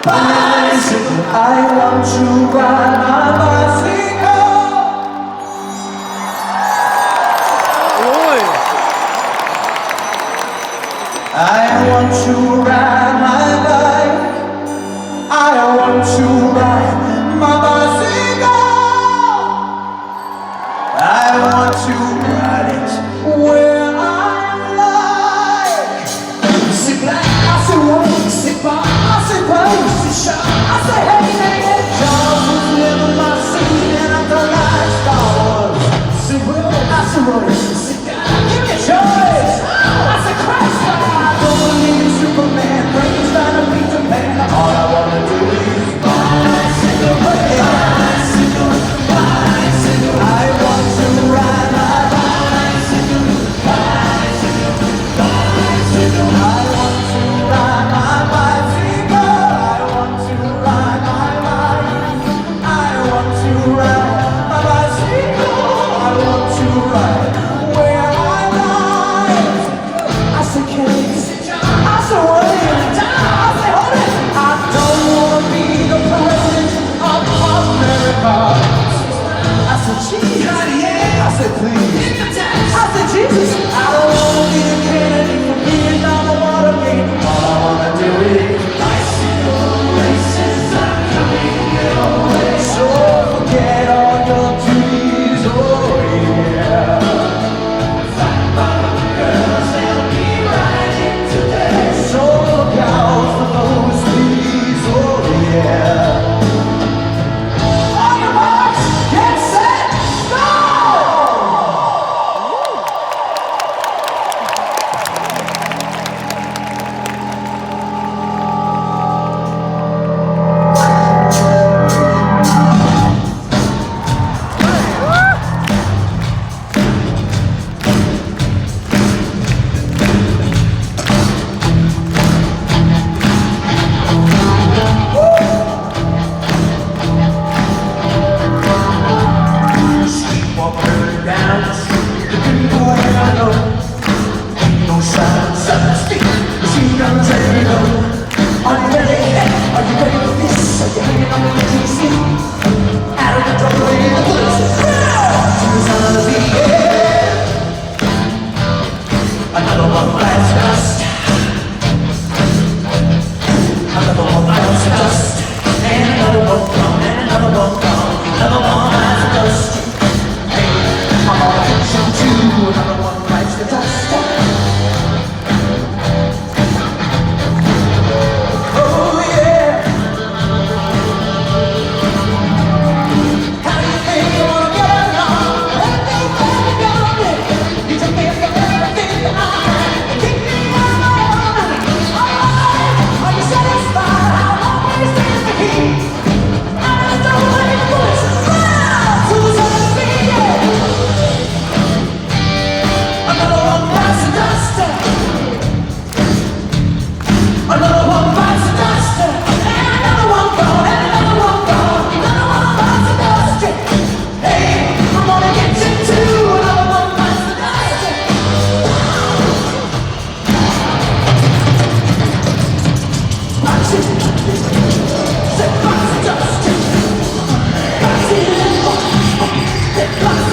bicycle. I want to ride my bicycle. I want to ride my bike. I want to ride my bicycle. I want to ride it where I like. C'est black, I say one, c'est pas, I say pose, c'est sharp, I say hey, hey, hey. Charles was never my scene and I don't like Star Wars. C'est real, I say Royce, c'est God, give me a choice. I say Christ, I don't believe in Superman, brains down to Peter Pan. All I wanna do is bicycle, bicycle, bicycle. I want to ride my bicycle, bicycle, bicycle. I want to ride my bicycle. I want to ride my bike. I want to ride my bicycle. I want to ride where I like. I say Kenny, I say William, I say hold it. I don't wanna be the president of America. I said cheese, I said please, I said Jesus. I don't wanna be a candidate for being down the Watergate. All I wanna do is bicycle races are coming your way. So forget all your duties, oh yeah. Fight for the girls, they'll be riding today. So look out for those please, oh yeah. On your marks, get set, go! c'est pas